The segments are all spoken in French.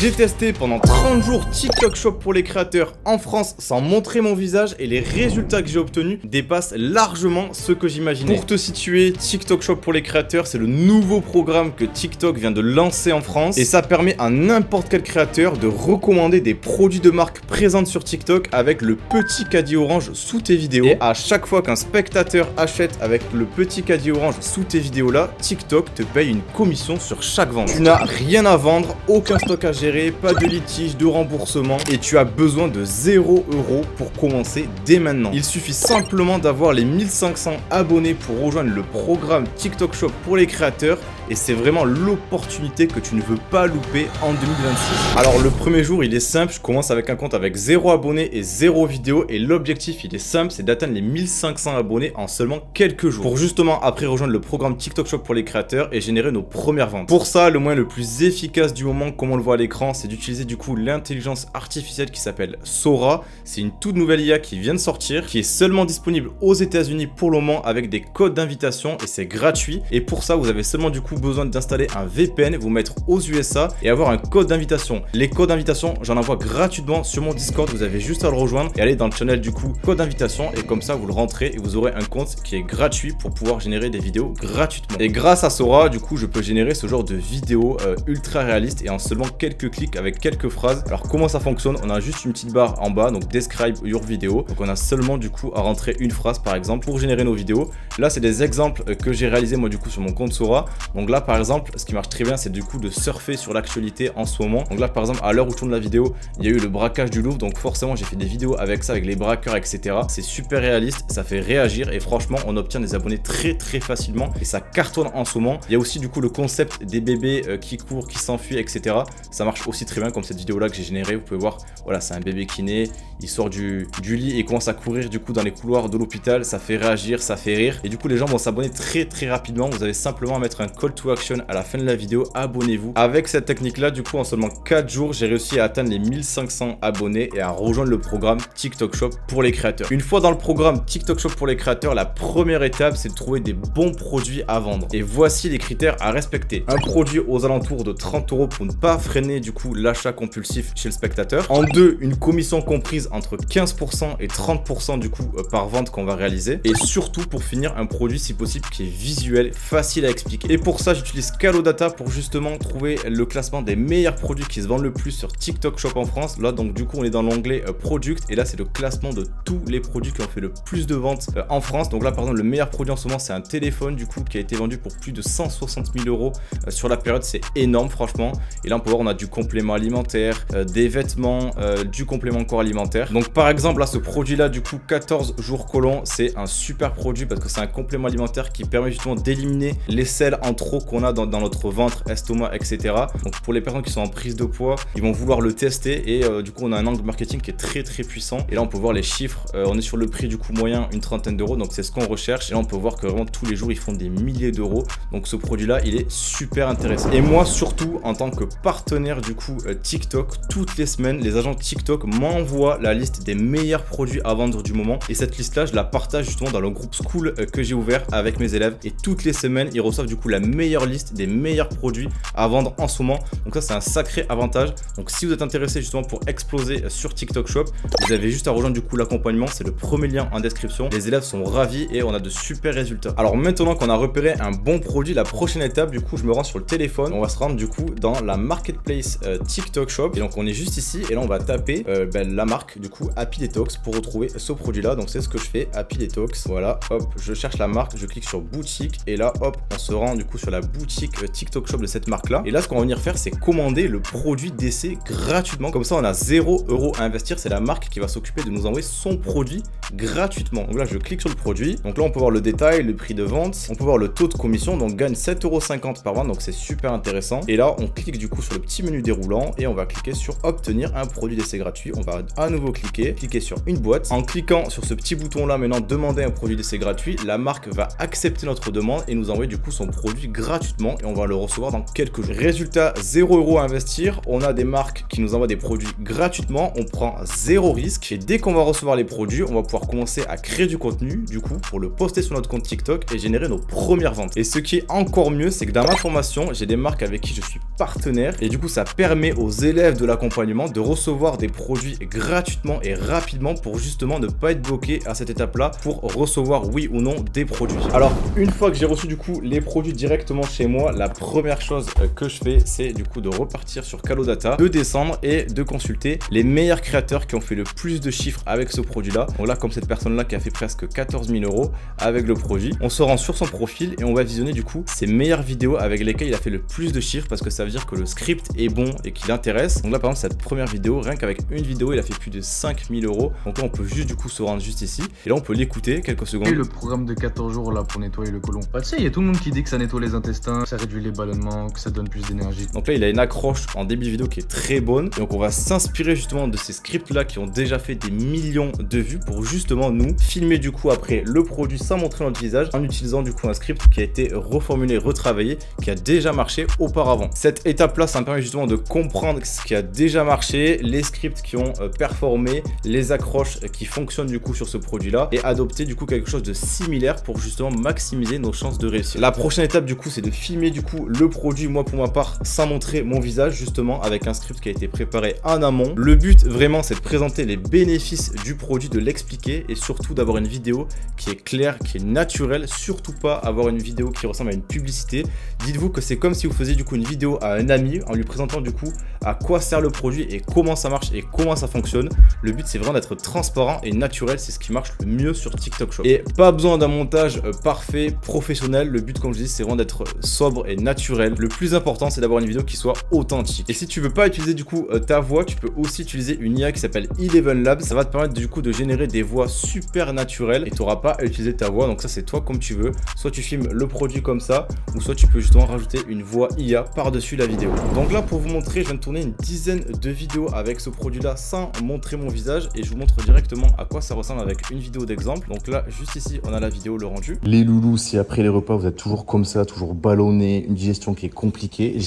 J'ai testé pendant 30 jours TikTok Shop pour les créateurs en France sans montrer mon visage et les résultats que j'ai obtenus dépassent largement ce que j'imaginais. Pour te situer, TikTok Shop pour les créateurs, c'est le nouveau programme que TikTok vient de lancer en France et ça permet à n'importe quel créateur de recommander des produits de marque présentes sur TikTok avec le petit caddie orange sous tes vidéos. Et à chaque fois qu'un spectateur achète avec le petit caddie orange sous tes vidéos là, TikTok te paye une commission sur chaque vente. Tu n'as rien à vendre, aucun stock à gérer, pas de litige, de remboursement et tu as besoin de 0 € pour commencer dès maintenant. Il suffit simplement d'avoir les 1500 abonnés pour rejoindre le programme TikTok Shop pour les créateurs et c'est vraiment l'opportunité que tu ne veux pas louper en 2026. Alors le premier jour il est simple, je commence avec un compte avec 0 abonnés et 0 vidéos et l'objectif il est simple, c'est d'atteindre les 1500 abonnés en seulement quelques jours pour justement après rejoindre le programme TikTok Shop pour les créateurs et générer nos premières ventes. Pour ça, le moyen le plus efficace du moment, comme on le voit à l'écran, c'est d'utiliser du coup l'intelligence artificielle qui s'appelle Sora. C'est une toute nouvelle IA qui vient de sortir, qui est seulement disponible aux États-Unis pour le moment avec des codes d'invitation et c'est gratuit. Et pour ça, vous avez seulement du coup besoin d'installer un VPN, vous mettre aux USA et avoir un code d'invitation. Les codes d'invitation, j'en envoie gratuitement sur mon Discord, vous avez juste à le rejoindre et aller dans le channel du coup code d'invitation et comme ça vous le rentrez et vous aurez un compte qui est gratuit pour pouvoir générer des vidéos gratuitement. Et grâce à Sora, du coup, je peux générer ce genre de vidéos ultra réalistes et en seulement quelques clics avec quelques phrases. Alors comment ça fonctionne? On a juste une petite barre en bas, donc describe your video. Donc on a seulement du coup à rentrer une phrase par exemple pour générer nos vidéos. Là c'est des exemples que j'ai réalisés moi du coup sur mon compte Sora. Donc là par exemple, ce qui marche très bien c'est du coup de surfer sur l'actualité en ce moment. Donc là par exemple à l'heure où je tourne la vidéo, il y a eu le braquage du Louvre, donc forcément j'ai fait des vidéos avec ça, avec les braqueurs etc. C'est super réaliste, ça fait réagir et franchement on obtient des abonnés très facilement et ça cartonne en ce moment. Il y a aussi du coup le concept des bébés qui courent, qui s'enfuient etc. Ça marche aussi très bien comme cette vidéo là que j'ai générée. Vous pouvez voir, voilà, c'est un bébé qui naît, il sort du lit et commence à courir du coup dans les couloirs de l'hôpital. Ça fait réagir, ça fait rire et du coup les gens vont s'abonner très rapidement. Vous avez simplement à mettre un call to action à la fin de la vidéo, abonnez-vous. Avec cette technique là du coup en seulement 4 jours j'ai réussi à atteindre les 1500 abonnés et à rejoindre le programme TikTok Shop pour les créateurs. Une fois dans le programme TikTok Shop pour les créateurs, la première étape c'est de trouver des bons produits à vendre et voici les critères à respecter. Un produit aux alentours de 30 € pour ne pas freiner du coup l'achat compulsif chez le spectateur. En deux, une commission comprise entre 15% et 30% du coup par vente qu'on va réaliser. Et surtout pour finir un produit si possible qui est visuel, facile à expliquer. Et pour ça j'utilise Calodata pour justement trouver le classement des meilleurs produits qui se vendent le plus sur TikTok Shop en France. Là donc du coup on est dans l'onglet Product et là c'est le classement de tous les produits qui ont fait le plus de ventes en France. Donc là par exemple le meilleur produit en ce moment c'est un téléphone du coup qui a été vendu pour plus de 160 000 € sur la période. C'est énorme franchement. Et là on peut voir on a du complément alimentaire, des vêtements, du complément corps alimentaire. Donc par exemple là ce produit là du coup 14 jours colon, c'est un super produit parce que c'est un complément alimentaire qui permet justement d'éliminer les sels en trop qu'on a dans notre ventre, estomac etc. Donc pour les personnes qui sont en prise de poids, ils vont vouloir le tester et du coup on a un angle marketing qui est très puissant. Et là on peut voir les chiffres, on est sur le prix du coup moyen une trentaine d'euros, donc c'est ce qu'on recherche. Et là on peut voir que vraiment tous les jours ils font des milliers d'euros. Donc ce produit là il est super intéressant. Et moi surtout en tant que partenaire du coup TikTok, toutes les semaines les agents TikTok m'envoient la liste des meilleurs produits à vendre du moment et cette liste là je la partage justement dans le groupe School que j'ai ouvert avec mes élèves et toutes les semaines ils reçoivent du coup la meilleure liste des meilleurs produits à vendre en ce moment. Donc ça c'est un sacré avantage. Donc si vous êtes intéressé justement pour exploser sur TikTok Shop, vous avez juste à rejoindre du coup l'accompagnement, c'est le premier lien en description. Les élèves sont ravis et on a de super résultats. Alors maintenant qu'on a repéré un bon produit, la prochaine étape du coup je me rends sur le téléphone, on va se rendre du coup dans la marketplace TikTok Shop et donc on est juste ici et là on va taper la marque du coup Happy Detox pour retrouver ce produit là. Donc c'est ce que je fais, Happy Detox, voilà, hop, je cherche la marque, je clique sur boutique et là hop on se rend du coup sur la boutique TikTok Shop de cette marque là et là ce qu'on va venir faire c'est commander le produit d'essai gratuitement, comme ça on a 0 € à investir, c'est la marque qui va s'occuper de nous envoyer son produit gratuitement. Donc là je clique sur le produit, donc là on peut voir le détail, le prix de vente, on peut voir le taux de commission, donc gagne 7,50 € par vente, donc c'est super intéressant. Et là on clique du coup sur le petit menu déroulant et on va cliquer sur obtenir un produit d'essai gratuit. On va à nouveau cliquer sur une boîte. En cliquant sur ce petit bouton là maintenant demander un produit d'essai gratuit, la marque va accepter notre demande et nous envoyer du coup son produit gratuit gratuitement et on va le recevoir dans quelques jours. Résultat, 0 € à investir. On a des marques qui nous envoient des produits gratuitement. On prend 0 risque et dès qu'on va recevoir les produits, on va pouvoir commencer à créer du contenu du coup pour le poster sur notre compte TikTok et générer nos premières ventes. Et ce qui est encore mieux, c'est que dans ma formation, j'ai des marques avec qui je suis partenaire et du coup ça permet aux élèves de l'accompagnement de recevoir des produits gratuitement et rapidement pour justement ne pas être bloqué à cette étape là pour recevoir oui ou non des produits. Alors une fois que j'ai reçu du coup les produits directement chez moi, la première chose que je fais, c'est du coup de repartir sur Calodata, de descendre et de consulter les meilleurs créateurs qui ont fait le plus de chiffres avec ce produit là. Donc là, comme cette personne là qui a fait presque 14 000 € avec le produit, on se rend sur son profil et on va visionner du coup ses meilleures vidéos avec lesquelles il a fait le plus de chiffres parce que ça veut dire que le script est bon et qu'il intéresse. Donc là par exemple cette première vidéo, rien qu'avec une vidéo il a fait plus de 5 000 €. Donc là on peut juste du coup se rendre juste ici et là on peut l'écouter quelques secondes. Et le programme de 14 jours là pour nettoyer le côlon. Bah tu sais, il y a tout le monde qui dit que ça nettoie les intestins, que ça réduit les ballonnements, que ça donne plus d'énergie. Donc là il a une accroche en début de vidéo qui est très bonne. Donc on va s'inspirer justement de ces scripts là qui ont déjà fait des millions de vues pour justement nous filmer du coup après le produit sans montrer notre visage en utilisant du coup un script qui a été reformulé, retravaillé, qui a déjà marché auparavant. Cette étape là ça me permet justement de comprendre ce qui a déjà marché, les scripts qui ont performé, les accroches qui fonctionnent du coup sur ce produit là et adopter du coup quelque chose de similaire pour justement maximiser nos chances de réussir. La prochaine étape du coup c'est de filmer du coup le produit, moi pour ma part sans montrer mon visage justement avec un script qui a été préparé en amont. Le but vraiment c'est de présenter les bénéfices du produit, de l'expliquer et surtout d'avoir une vidéo qui est claire, qui est naturelle, surtout pas avoir une vidéo qui ressemble à une publicité. Dites-vous que c'est comme si vous faisiez du coup une vidéo à un ami en lui présentant du coup à quoi sert le produit et comment ça marche et comment ça fonctionne. Le but c'est vraiment d'être transparent et naturel, c'est ce qui marche le mieux sur TikTok Shop. Et pas besoin d'un montage parfait, professionnel. Le but comme je dis c'est vraiment d'être sobre et naturel. Le plus important c'est d'avoir une vidéo qui soit authentique. Et si tu veux pas utiliser du coup ta voix, tu peux aussi utiliser une IA qui s'appelle Eleven Labs. Ça va te permettre du coup de générer des voix super naturelles et tu n'auras pas à utiliser ta voix. Donc ça c'est toi comme tu veux. Soit tu filmes le produit comme ça ou soit tu peux justement rajouter une voix IA par-dessus la vidéo. Donc là pour vous montrer, je viens de tourner une dizaine de vidéos avec ce produit là sans montrer mon visage et je vous montre directement à quoi ça ressemble avec une vidéo d'exemple. Donc là juste ici on a la vidéo, le rendu. Les loulous, si après les repas vous êtes toujours comme ça, toujours ballonné, une digestion qui est compliquée,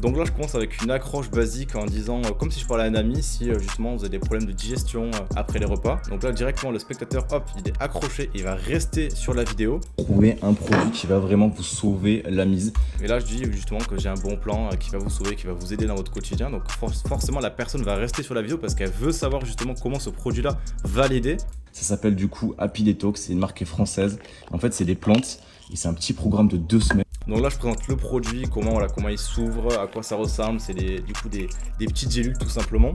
Donc là je commence avec une accroche basique en disant comme si je parlais à un ami, si justement vous avez des problèmes de digestion après les repas. Donc là directement le spectateur hop il est accroché, il va rester sur la vidéo. trouver un produit qui va vraiment vous sauver la mise. Et là je dis justement que j'ai un bon plan qui va vous sauver, qui va vous aider dans votre quotidien. Donc forcément la personne va rester sur la vidéo parce qu'elle veut savoir justement comment ce produit là va l'aider. Ça s'appelle du coup Happy Detox, c'est une marque qui est française. En fait c'est des plantes et c'est un petit programme de 2 semaines. Donc là je présente le produit, comment il s'ouvre, à quoi ça ressemble, c'est du coup des petites gélules tout simplement.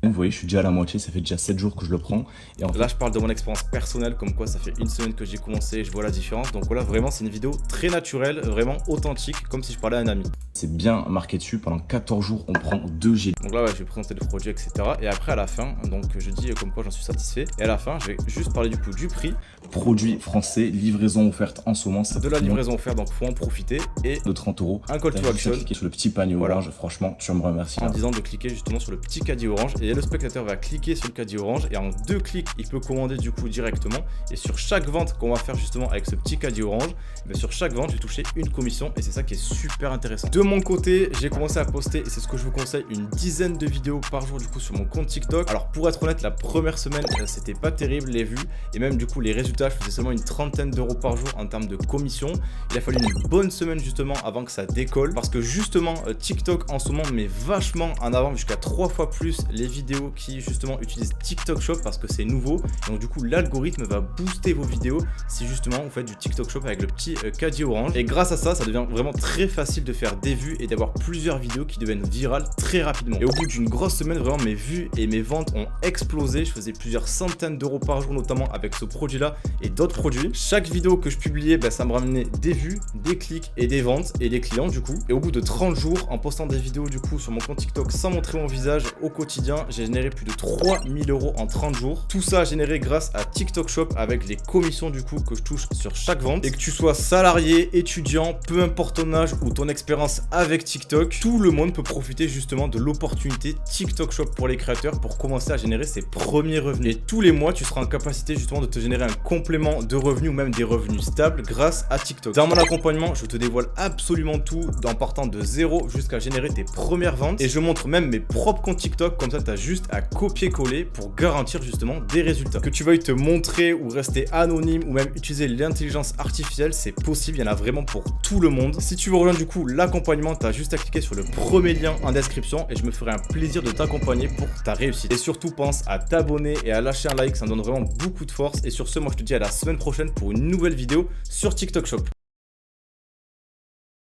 Vous voyez, je suis déjà à la moitié, ça fait déjà 7 jours que je le prends. Et en fait, là, je parle de mon expérience personnelle, comme quoi ça fait une semaine que j'ai commencé et je vois la différence. Donc voilà, vraiment, c'est une vidéo très naturelle, vraiment authentique, comme si je parlais à un ami. c'est bien marqué dessus, pendant 14 jours, on prend 2 gélules. Donc là, ouais, je vais présenter le produit, etc. Et après, à la fin, donc je dis comme quoi j'en suis satisfait. Et à la fin, je vais juste parler du coup du prix. Produit français, livraison offerte en ce moment. De la livraison offerte, donc faut en profiter. Et de 30 €. un call to action. Cliquer sur le petit panier orange, franchement, tu me remercies. En disant de cliquer justement sur le petit caddie orange. Et le spectateur va cliquer sur le caddie orange. Et en 2 clics, il peut commander du coup directement. Et sur chaque vente qu'on va faire justement avec ce petit caddie orange, mais sur chaque vente, je vais toucher une commission. Et c'est ça qui est super intéressant. De mon côté, j'ai commencé à poster, et c'est ce que je vous conseille, une dizaine de vidéos par jour du coup sur mon compte TikTok. Alors pour être honnête, la première semaine, c'était pas terrible les vues. Et même du coup, les résultats, je faisais seulement une trentaine d'euros par jour en termes de commission. Il a fallu une bonne semaine justement avant que ça décolle. Parce que justement, TikTok en ce moment met vachement en avant jusqu'à 3 fois plus les vidéos qui justement utilisent TikTok Shop parce que c'est nouveau. Donc du coup, l'algorithme va booster vos vidéos si justement vous faites du TikTok Shop avec le petit caddie orange. Et grâce à ça, ça devient vraiment très facile de faire des vues et d'avoir plusieurs vidéos qui deviennent virales très rapidement. Et au bout d'une grosse semaine, vraiment mes vues et mes ventes ont explosé. Je faisais plusieurs centaines d'euros par jour, notamment avec ce produit-là et d'autres produits. Chaque vidéo que je publiais, ça me ramenait des vues, des clics et des ventes et des clients du coup. Et au bout de 30 jours, en postant des vidéos du coup sur mon compte TikTok sans montrer mon visage au quotidien, j'ai généré plus de 3000 € en 30 jours. Tout ça généré grâce à TikTok Shop avec les commissions du coup que je touche sur chaque vente. Et que tu sois salarié, étudiant, peu importe ton âge ou ton expérience avec TikTok, tout le monde peut profiter justement de l'opportunité TikTok Shop pour les créateurs pour commencer à générer ses premiers revenus. Et tous les mois, tu seras en capacité justement de te générer un complément de revenus ou même des revenus stables grâce à TikTok. Dans mon accompagnement, je te dévoile absolument tout en partant de zéro jusqu'à générer tes premières ventes. Et je montre même mes propres comptes TikTok, comme ça tu as juste à copier-coller pour garantir justement des résultats. Que tu veuilles te montrer ou rester anonyme ou même utiliser l'intelligence artificielle, c'est possible, il y en a vraiment pour tout le monde. Si tu veux rejoindre du coup l'accompagnement, tu as juste à cliquer sur le premier lien en description et je me ferai un plaisir de t'accompagner pour ta réussite. Et surtout pense à t'abonner et à lâcher un like, ça me donne vraiment beaucoup de force. Et sur ce, moi je te dis à la semaine prochaine pour une nouvelle vidéo sur TikTok Shop.